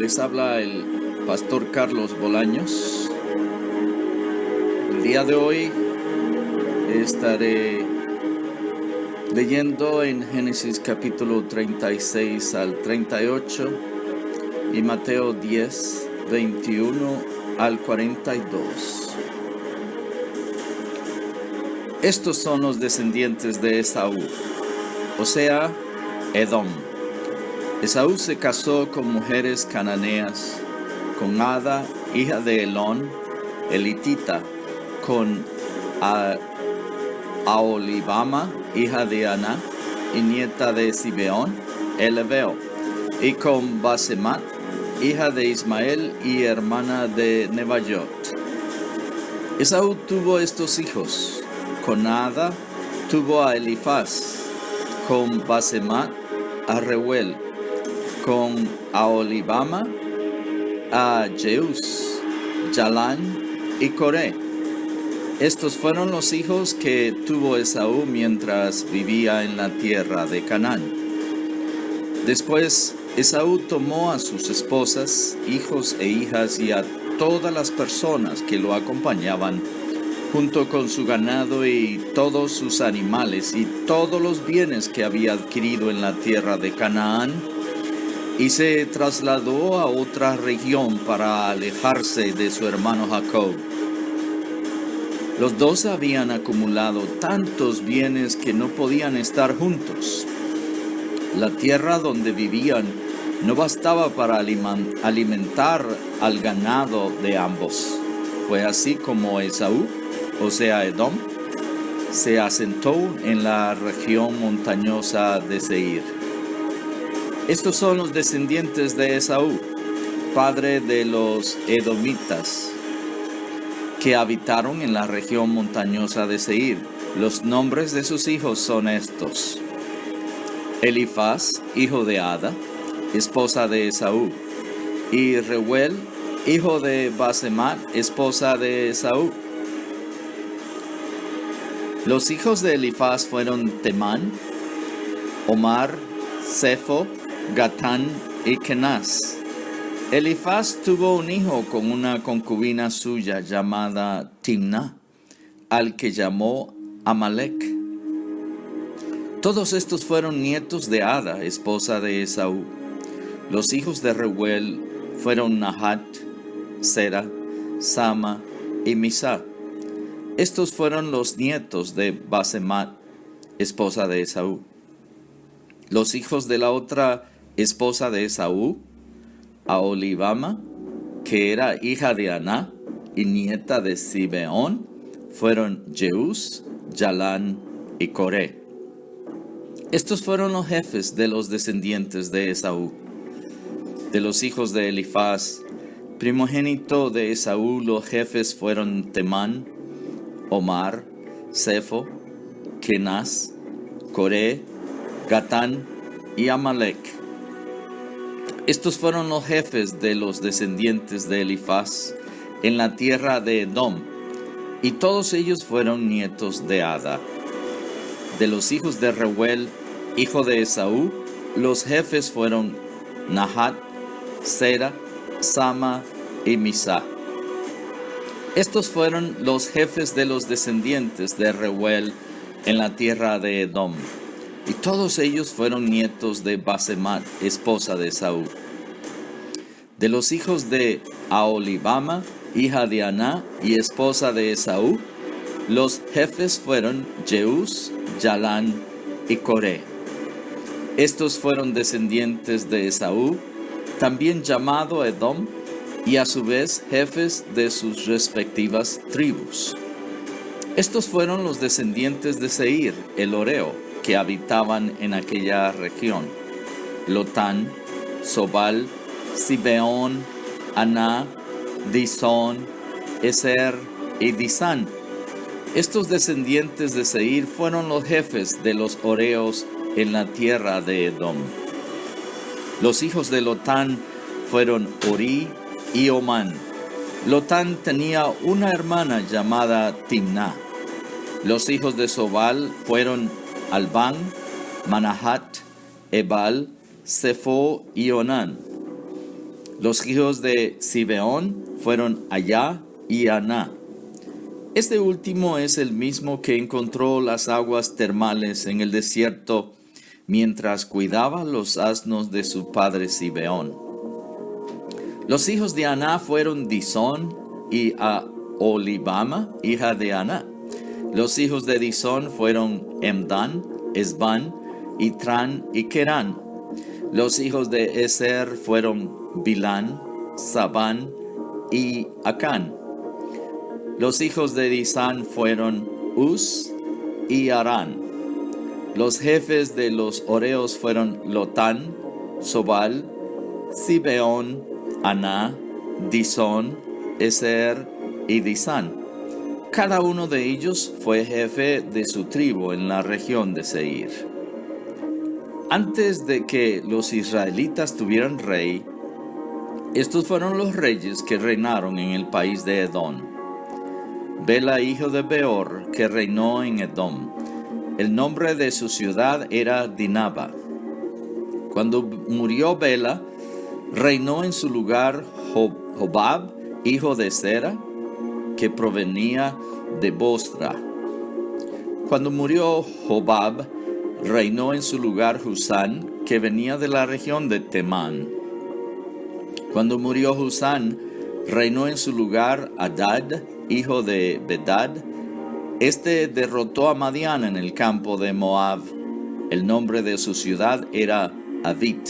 Les habla el pastor Carlos Bolaños. El día de hoy estaré leyendo en Génesis capítulo 36 al 38 y Mateo 10, 21 al 42. Estos son los descendientes de Esaú, o sea, Edom. Esaú se casó con mujeres cananeas, con Ada, hija de Elón, elitita, con Aholibama, hija de Aná, y nieta de Zibeón, el Heveo, y con Basemat, hija de Ismael y hermana de Nebaiot. Esaú tuvo estos hijos. Con Ada tuvo a Elifaz, con Basemat a Reuel, con Aholibama a Jeús, Jalán y Coré. Estos fueron los hijos que tuvo Esaú mientras vivía en la tierra de Canaán. Después Esaú tomó a sus esposas, hijos e hijas y a todas las personas que lo acompañaban, junto con su ganado y todos sus animales y todos los bienes que había adquirido en la tierra de Canaán, y se trasladó a otra región para alejarse de su hermano Jacob. Los dos habían acumulado tantos bienes que no podían estar juntos. La tierra donde vivían no bastaba para alimentar al ganado de ambos. Fue así como Esaú, o sea Edom, se asentó en la región montañosa de Seir. Estos son los descendientes de Esaú, padre de los edomitas, que habitaron en la región montañosa de Seir. Los nombres de sus hijos son estos: Elifaz, hijo de Ada, esposa de Esaú, y Reuel, hijo de Basemat, esposa de Esaú. Los hijos de Elifaz fueron Temán, Omar, Sefo, Gatán y Kenaz. Elifaz tuvo un hijo con una concubina suya llamada Timna, al que llamó Amalek. Todos estos fueron nietos de Ada, esposa de Esaú. Los hijos de Reuel fueron Nahat, Sera, Sama y Misa. Estos fueron los nietos de Basemat, esposa de Esaú. Los hijos de la otra esposa de Esaú, Aholibama, que era hija de Aná y nieta de Zibeón, fueron Jeús, Jalán y Coré. Estos fueron los jefes de los descendientes de Esaú. De los hijos de Elifaz, primogénito de Esaú, los jefes fueron Temán, Omar, Sefo, Kenaz, Coré, Gatán y Amalek. Estos fueron los jefes de los descendientes de Elifaz en la tierra de Edom, y todos ellos fueron nietos de Ada. De los hijos de Reuel, hijo de Esaú, los jefes fueron Nahat, Sera, Sama y Misa. Estos fueron los jefes de los descendientes de Reuel en la tierra de Edom, y todos ellos fueron nietos de Basemat, esposa de Esaú. De los hijos de Aholibama, hija de Aná y esposa de Esaú, los jefes fueron Jeús, Jalán y Coré. Estos fueron descendientes de Esaú, también llamado Edom, y a su vez jefes de sus respectivas tribus. Estos fueron los descendientes de Seir, el Horeo, que habitaban en aquella región: Lotán, Sobal, Zibeón, Aná, Disón, Eser y Disán. Estos descendientes de Seir fueron los jefes de los Horeos en la tierra de Edom. Los hijos de Lotán fueron Ori y Omán. Lotán tenía una hermana llamada Timná. Los hijos de Sobal fueron Albán, Manahat, Ebal, Sefo y Onán. Los hijos de Zibeón fueron Ayá y Aná. Este último es el mismo que encontró las aguas termales en el desierto mientras cuidaba los asnos de su padre Zibeón. Los hijos de Aná fueron Disón y Aholibama, hija de Aná. Los hijos de Disón fueron Emdán, Esbán, Itrán y Querán. Los hijos de Eser fueron Bilán, Sabán y Acán. Los hijos de Disán fueron Uz y Arán. Los jefes de los horeos fueron Lotán, Sobal, Zibeón, Aná, Disón, Eser y Disán. Cada uno de ellos fue jefe de su tribu en la región de Seir. Antes de que los israelitas tuvieran rey, estos fueron los reyes que reinaron en el país de Edom. Bela, hijo de Beor, que reinó en Edom. El nombre de su ciudad era Dinaba. Cuando murió Bela, reinó en su lugar Jobab, hijo de Zera, que provenía de Bosra. Cuando murió Jobab, reinó en su lugar Husán, que venía de la región de Temán. Cuando murió Husán, reinó en su lugar Hadad, hijo de Bedad. Este derrotó a Madián en el campo de Moab. El nombre de su ciudad era Avit.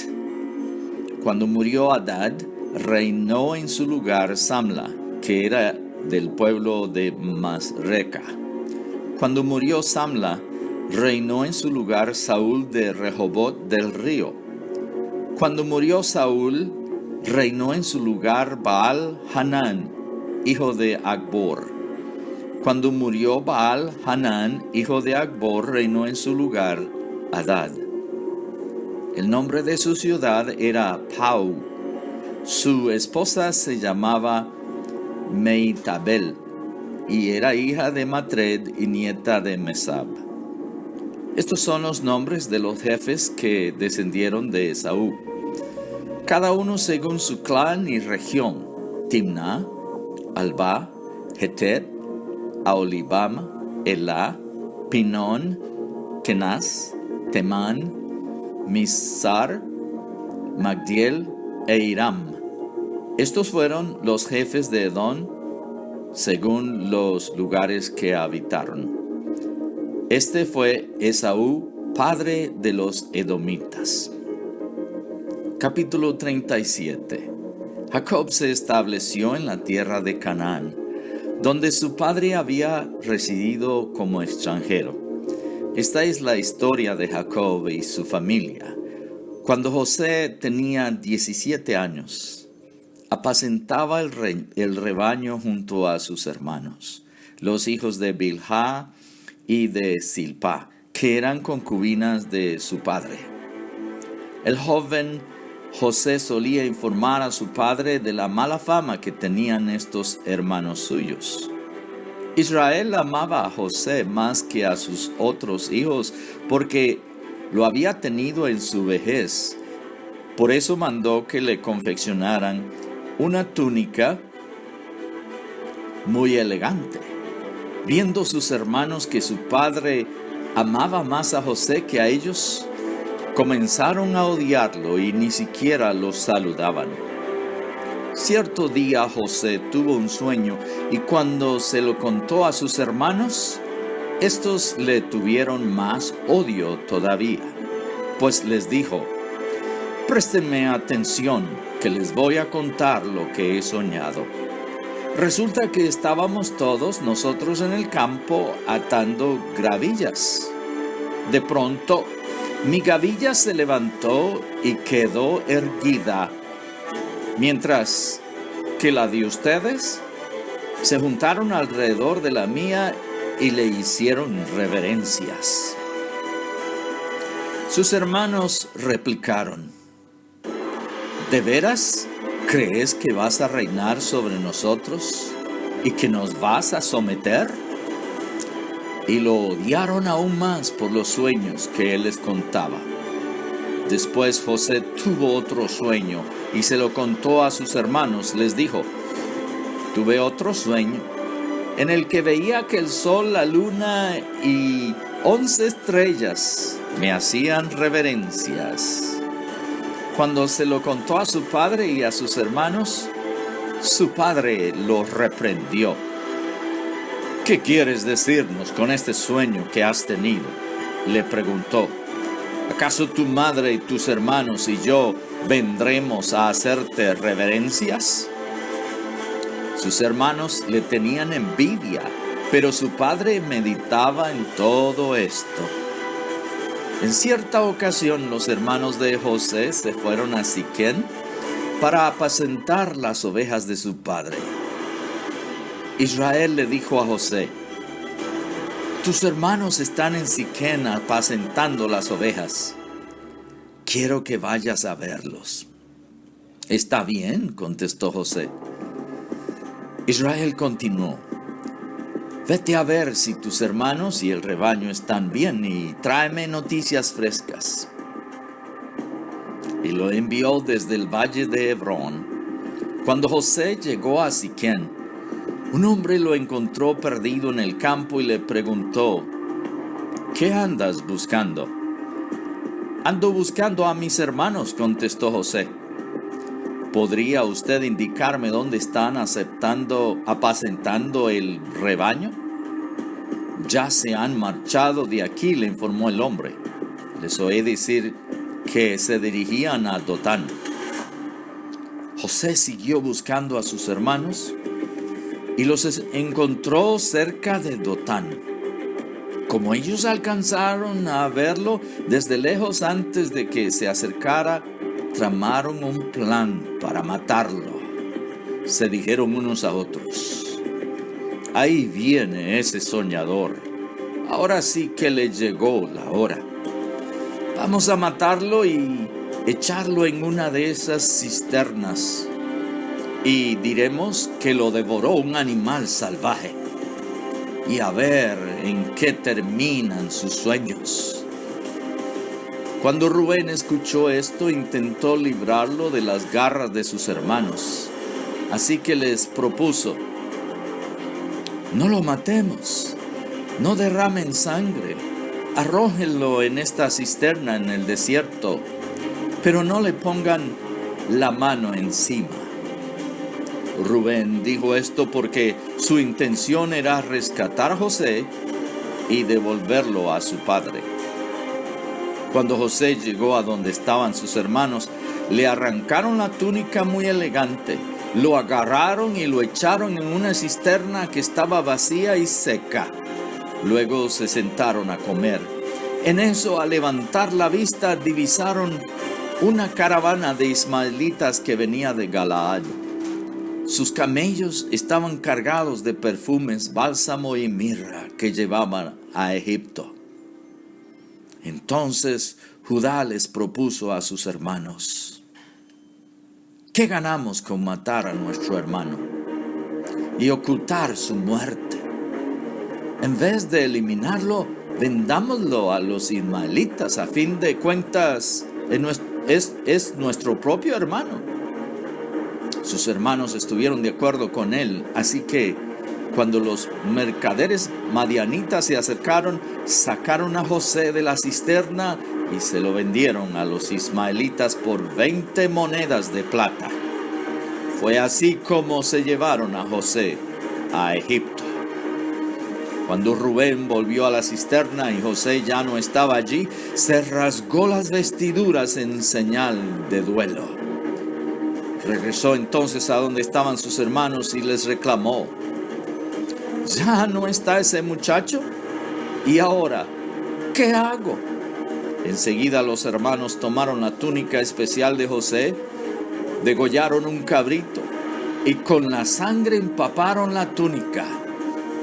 Cuando murió Hadad, reinó en su lugar Samla, que era del pueblo de Masreca. Cuando murió Samla, reinó en su lugar Saúl de Rehobot del río. Cuando murió Saúl, reinó en su lugar Baal Hanán, hijo de Akbor. Cuando murió Baal Hanán, hijo de Akbor, reinó en su lugar Hadad. El nombre de su ciudad era Pau. Su esposa se llamaba Meitabel y era hija de Matred y nieta de Mesab. Estos son los nombres de los jefes que descendieron de Esaú, cada uno según su clan y región: Timná, Alba, Hetet, Aholibama, Elá, Pinón, Kenaz, Temán, Misar, Magdiel e Iram. Estos fueron los jefes de Edom según los lugares que habitaron. Este fue Esaú, padre de los edomitas. Capítulo 37. Jacob se estableció en la tierra de Canaán, donde su padre había residido como extranjero. Esta es la historia de Jacob y su familia. Cuando José tenía 17 años, apacentaba el rebaño junto a sus hermanos, los hijos de Bilhá y de Silpa, que eran concubinas de su padre. El joven José solía informar a su padre de la mala fama que tenían estos hermanos suyos. Israel amaba a José más que a sus otros hijos porque lo había tenido en su vejez. Por eso mandó que le confeccionaran una túnica muy elegante. Viendo sus hermanos que su padre amaba más a José que a ellos, comenzaron a odiarlo y ni siquiera los saludaban. Cierto día José tuvo un sueño y cuando se lo contó a sus hermanos, estos le tuvieron más odio todavía, pues les dijo: «Préstenme atención, que les voy a contar lo que he soñado. Resulta que estábamos todos nosotros en el campo atando gravillas. De pronto, mi gavilla se levantó y quedó erguida, mientras que la de ustedes se juntaron alrededor de la mía y le hicieron reverencias». Sus hermanos replicaron: «¿De veras crees que vas a reinar sobre nosotros y que nos vas a someter?» Y lo odiaron aún más por los sueños que él les contaba. Después José tuvo otro sueño y se lo contó a sus hermanos. Les dijo: tuve otro sueño en el que veía que el sol, la luna y 11 estrellas me hacían reverencias. Cuando se lo contó a su padre y a sus hermanos, su padre lo reprendió. ¿Qué quieres decirnos con este sueño que has tenido?, le preguntó. ¿Acaso tu madre y tus hermanos y yo vendremos a hacerte reverencias? Sus hermanos le tenían envidia, pero su padre meditaba en todo esto. En cierta ocasión, los hermanos de José se fueron a Siquem para apacentar las ovejas de su padre. Israel le dijo a José: tus hermanos están en Siquem apacentando las ovejas. Quiero que vayas a verlos. Está bien, contestó José. Israel continuó: vete a ver si tus hermanos y el rebaño están bien y tráeme noticias frescas. Y lo envió desde el valle de Hebrón. Cuando José llegó a Siquem, un hombre lo encontró perdido en el campo y le preguntó: ¿qué andas buscando? Ando buscando a mis hermanos, contestó José. ¿Podría usted indicarme dónde están apacentando el rebaño? Ya se han marchado de aquí, le informó el hombre. Les oí decir que se dirigían a Dotán. José siguió buscando a sus hermanos y los encontró cerca de Dotán. Como ellos alcanzaron a verlo desde lejos antes de que se acercara, tramaron un plan para matarlo. Se dijeron unos a otros: ahí viene ese soñador. Ahora sí que le llegó la hora. Vamos a matarlo y echarlo en una de esas cisternas. Y diremos que lo devoró un animal salvaje. Y a ver en qué terminan sus sueños. Cuando Rubén escuchó esto, intentó librarlo de las garras de sus hermanos. Así que les propuso: no lo matemos, no derramen sangre, arrójenlo en esta cisterna en el desierto, pero no le pongan la mano encima. Rubén dijo esto porque su intención era rescatar a José y devolverlo a su padre. Cuando José llegó a donde estaban sus hermanos, le arrancaron la túnica muy elegante, lo agarraron y lo echaron en una cisterna que estaba vacía y seca. Luego se sentaron a comer. En eso, al levantar la vista, divisaron una caravana de ismaelitas que venía de Galaad. Sus camellos estaban cargados de perfumes, bálsamo y mirra que llevaban a Egipto. Entonces Judá les propuso a sus hermanos: ¿qué ganamos con matar a nuestro hermano y ocultar su muerte? En vez de eliminarlo, vendámoslo a los ismaelitas. A fin de cuentas, es nuestro propio hermano. Sus hermanos estuvieron de acuerdo con él, así que cuando los mercaderes madianitas se acercaron, sacaron a José de la cisterna y se lo vendieron a los ismaelitas por 20 monedas de plata. Fue así como se llevaron a José a Egipto. Cuando Rubén volvió a la cisterna y José ya no estaba allí, se rasgó las vestiduras en señal de duelo. Regresó entonces a donde estaban sus hermanos y les reclamó: ¿ya no está ese muchacho? ¿Y ahora qué hago? Enseguida los hermanos tomaron la túnica especial de José, degollaron un cabrito y con la sangre empaparon la túnica.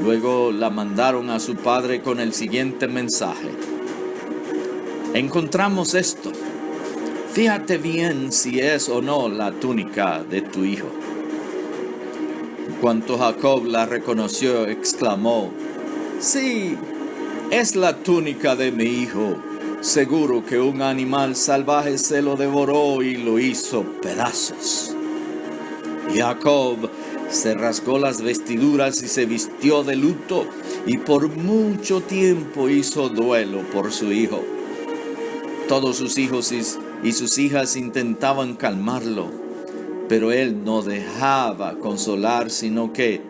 Luego la mandaron a su padre con el siguiente mensaje: encontramos esto. Fíjate bien si es o no la túnica de tu hijo. En cuanto Jacob la reconoció, exclamó: sí, es la túnica de mi hijo. Seguro que un animal salvaje se lo devoró y lo hizo pedazos. Jacob se rasgó las vestiduras y se vistió de luto, y por mucho tiempo hizo duelo por su hijo. Todos sus hijos y sus hijas intentaban calmarlo, pero él no se dejaba consolar, sino que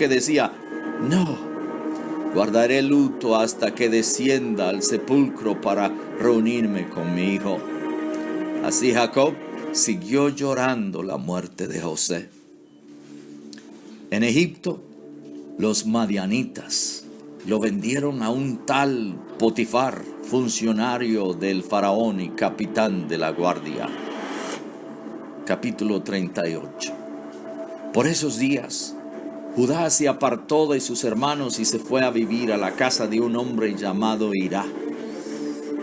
decía: no, guardaré luto hasta que descienda al sepulcro para reunirme con mi hijo. Así Jacob siguió llorando la muerte de José. En Egipto, los madianitas lo vendieron a un tal Potifar, funcionario del faraón y capitán de la guardia. Capítulo 38. Por esos días, Judá se apartó de sus hermanos y se fue a vivir a la casa de un hombre llamado Hirá,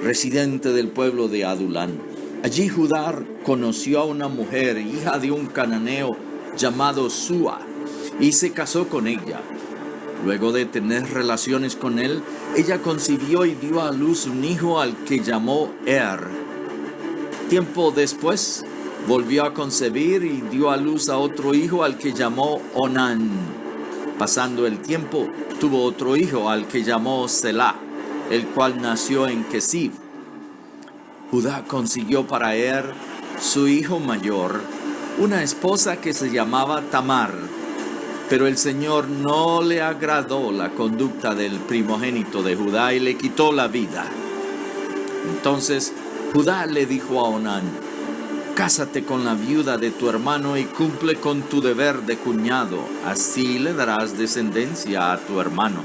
residente del pueblo de Adulán. Allí Judá conoció a una mujer, hija de un cananeo llamado Súa, y se casó con ella. Luego de tener relaciones con él, ella concibió y dio a luz un hijo al que llamó Tiempo después, volvió a concebir y dio a luz a otro hijo al que llamó Onán. Pasando el tiempo, tuvo otro hijo al que llamó Selá, el cual nació en Kesib. Judá consiguió para su hijo mayor, una esposa que se llamaba Tamar. Pero el Señor no le agradó la conducta del primogénito de Judá y le quitó la vida. Entonces Judá le dijo a Onán: cásate con la viuda de tu hermano y cumple con tu deber de cuñado, así le darás descendencia a tu hermano.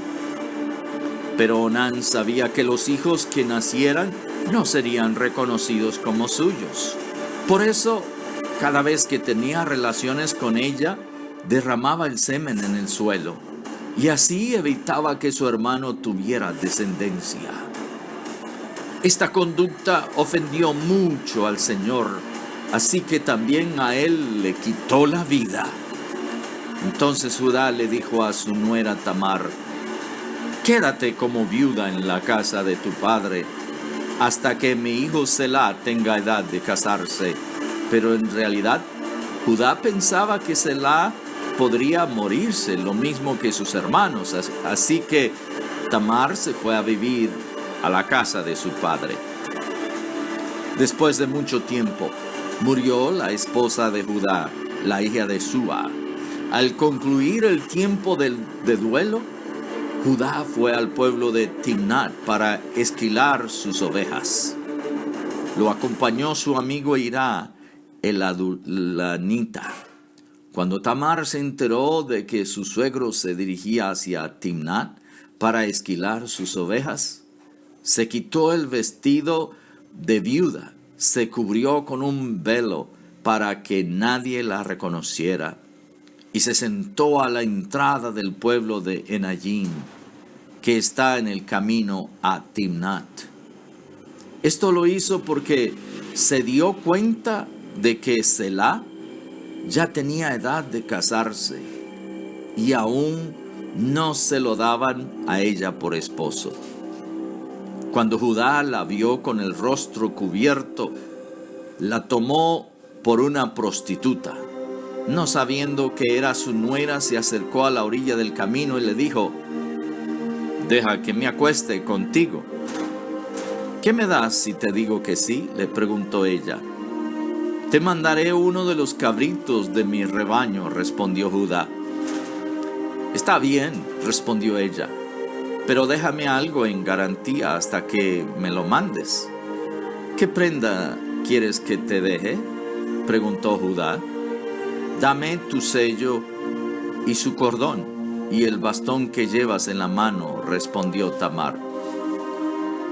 Pero Onán sabía que los hijos que nacieran no serían reconocidos como suyos. Por eso, cada vez que tenía relaciones con ella, derramaba el semen en el suelo, y así evitaba que su hermano tuviera descendencia. Esta conducta ofendió mucho al Señor, así que también a él le quitó la vida. Entonces Judá le dijo a su nuera Tamar: quédate como viuda en la casa de tu padre, hasta que mi hijo Selá tenga edad de casarse. Pero en realidad, Judá pensaba que Selá podría morirse, lo mismo que sus hermanos, así que Tamar se fue a vivir a la casa de su padre. Después de mucho tiempo, murió la esposa de Judá, la hija de Súa. Al concluir el tiempo de duelo, Judá fue al pueblo de Timnat para esquilar sus ovejas. Lo acompañó su amigo Hirá, el adulanita. Cuando Tamar se enteró de que su suegro se dirigía hacia Timnat para esquilar sus ovejas, se quitó el vestido de viuda, se cubrió con un velo para que nadie la reconociera, y se sentó a la entrada del pueblo de Enayim, que está en el camino a Timnat. Esto lo hizo porque se dio cuenta de que Selá ya tenía edad de casarse y aún no se lo daban a ella por esposo. Cuando Judá la vio con el rostro cubierto, la tomó por una prostituta. No sabiendo que era su nuera, se acercó a la orilla del camino y le dijo: deja que me acueste contigo. ¿Qué me das si te digo que sí?, le preguntó ella. Te mandaré uno de los cabritos de mi rebaño, respondió Judá. Está bien, respondió ella, pero déjame algo en garantía hasta que me lo mandes. ¿Qué prenda quieres que te deje?, preguntó Judá. Dame tu sello y su cordón y el bastón que llevas en la mano, respondió Tamar.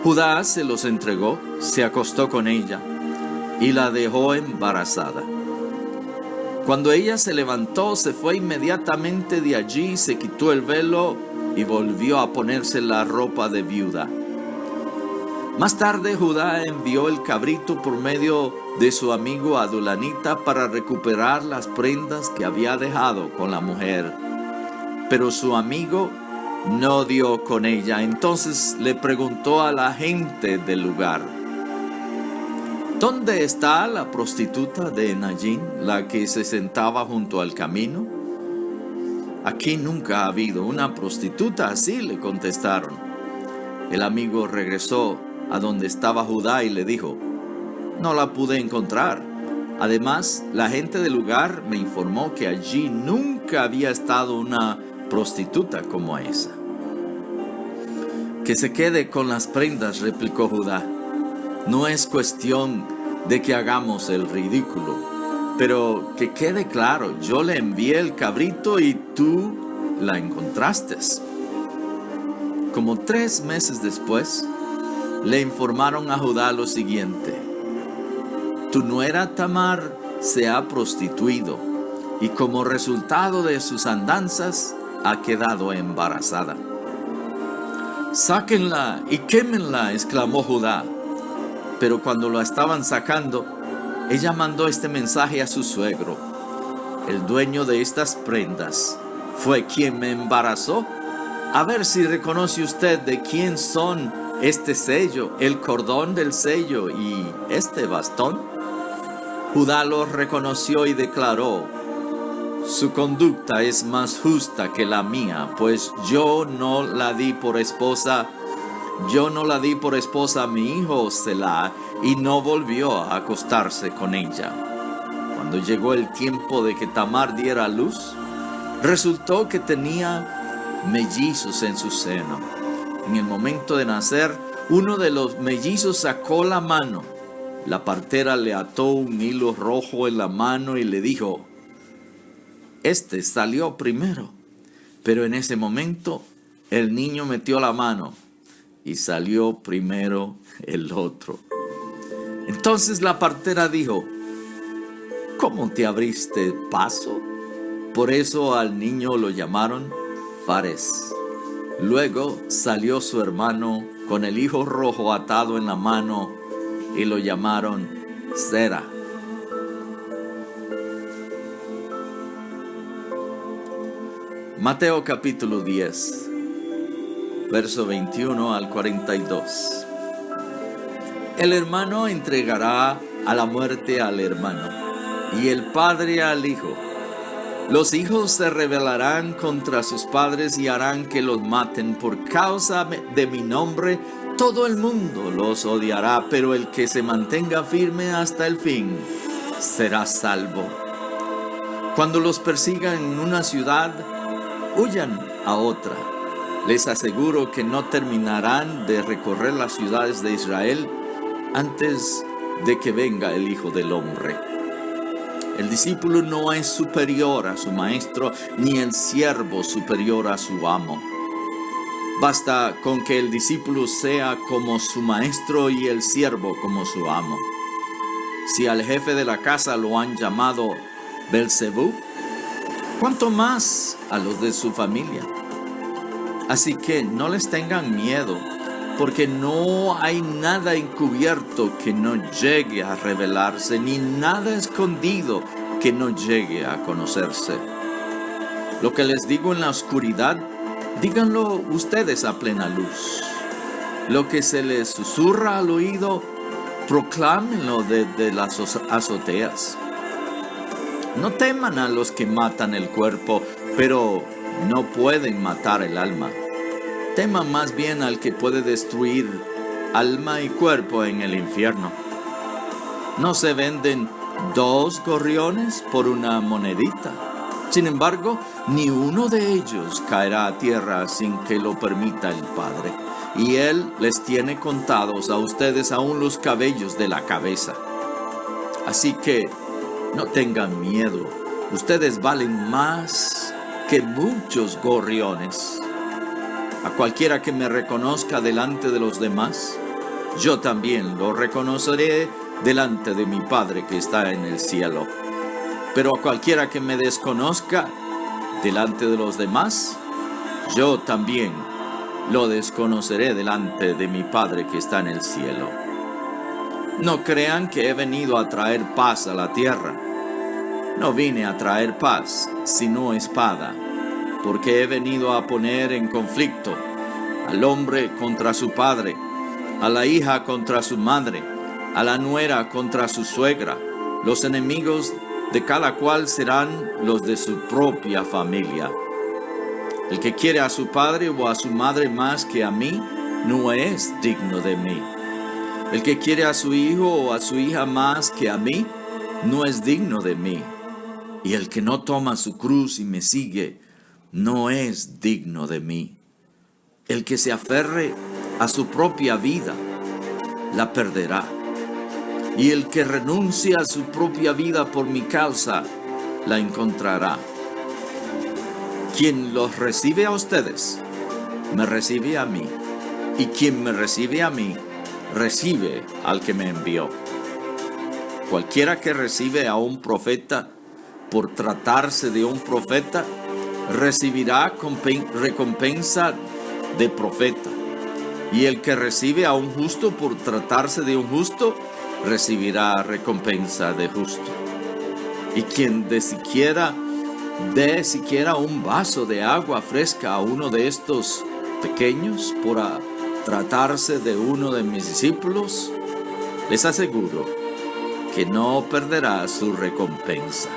Judá se los entregó, se acostó con ella y la dejó embarazada. Cuando ella se levantó, se fue inmediatamente de allí, se quitó el velo y volvió a ponerse la ropa de viuda. Más tarde, Judá envió el cabrito por medio de su amigo adulanita para recuperar las prendas que había dejado con la mujer. Pero su amigo no dio con ella. Entonces le preguntó a la gente del lugar: ¿dónde está la prostituta de Naín, la que se sentaba junto al camino? Aquí nunca ha habido una prostituta así, le contestaron. El amigo regresó a donde estaba Judá y le dijo: no la pude encontrar. Además, la gente del lugar me informó que allí nunca había estado una prostituta como esa. Que se quede con las prendas, replicó Judá. No es cuestión de que hagamos el ridículo, pero que quede claro, yo le envié el cabrito y tú la encontraste. Como 3 meses después, le informaron a Judá lo siguiente: tu nuera Tamar se ha prostituido y como resultado de sus andanzas ha quedado embarazada. Sáquenla y quémenla, exclamó Judá. Pero cuando lo estaban sacando, ella mandó este mensaje a su suegro: el dueño de estas prendas fue quien me embarazó. A ver si reconoce usted de quién son este sello, el cordón del sello y este bastón. Judá lo reconoció y declaró: su conducta es más justa que la mía, pues yo no la di por esposa a mi hijo Selá, y no volvió a acostarse con ella. Cuando llegó el tiempo de que Tamar diera a luz, resultó que tenía mellizos en su seno. En el momento de nacer, uno de los mellizos sacó la mano. La partera le ató un hilo rojo en la mano y le dijo: este salió primero. Pero en ese momento, el niño metió la mano y salió primero el otro. Entonces la partera dijo: ¿cómo te abriste paso? Por eso al niño lo llamaron Fares. Luego salió su hermano con el hijo rojo atado en la mano y lo llamaron Zera. Mateo capítulo 10, verso 21 al 42. El hermano entregará a la muerte al hermano, y el padre al hijo. Los hijos se rebelarán contra sus padres y harán que los maten. Por causa de mi nombre, todo el mundo los odiará, pero el que se mantenga firme hasta el fin será salvo. Cuando los persigan en una ciudad, huyan a otra. Les aseguro que no terminarán de recorrer las ciudades de Israel antes de que venga el Hijo del Hombre. El discípulo no es superior a su maestro, ni el siervo superior a su amo. Basta con que el discípulo sea como su maestro y el siervo como su amo. Si al jefe de la casa lo han llamado Belzebú, ¿cuánto más a los de su familia? Así que no les tengan miedo, porque no hay nada encubierto que no llegue a revelarse, ni nada escondido que no llegue a conocerse. Lo que les digo en la oscuridad, díganlo ustedes a plena luz. Lo que se les susurra al oído, proclámenlo desde las azoteas. No teman a los que matan el cuerpo, pero no pueden matar el alma. Teman más bien al que puede destruir alma y cuerpo en el infierno. ¿No se venden 2 gorriones por una monedita? Sin embargo, ni uno de ellos caerá a tierra sin que lo permita el Padre. Y Él les tiene contados a ustedes aún los cabellos de la cabeza. Así que no tengan miedo. Ustedes valen más que muchos gorriones. A cualquiera que me reconozca delante de los demás, yo también lo reconoceré delante de mi Padre que está en el cielo. Pero a cualquiera que me desconozca delante de los demás, yo también lo desconoceré delante de mi Padre que está en el cielo. No crean que he venido a traer paz a la tierra. No vine a traer paz, sino espada. porque he venido a poner en conflicto al hombre contra su padre, a la hija contra su madre, a la nuera contra su suegra. Los enemigos de cada cual serán los de su propia familia. El que quiere a su padre o a su madre más que a mí, no es digno de mí. El que quiere a su hijo o a su hija más que a mí, no es digno de mí. Y el que no toma su cruz y me sigue, no es digno de mí. El que se aferre a su propia vida, la perderá. Y el que renuncia a su propia vida por mi causa, la encontrará. Quien los recibe a ustedes, me recibe a mí. Y quien me recibe a mí, recibe al que me envió. Cualquiera que recibe a un profeta por tratarse de un profeta, recibirá recompensa de profeta. Y el que recibe a un justo por tratarse de un justo, recibirá recompensa de justo. Y quien dé siquiera un vaso de agua fresca a uno de estos pequeños por tratarse de uno de mis discípulos, les aseguro que no perderá su recompensa.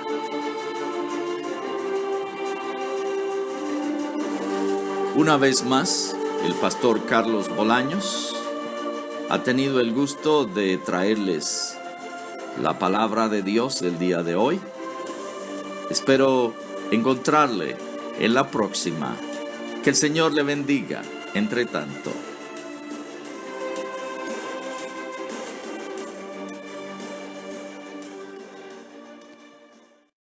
Una vez más, el pastor Carlos Bolaños ha tenido el gusto de traerles la palabra de Dios el día de hoy. Espero encontrarle en la próxima. Que el Señor le bendiga. Entre tanto.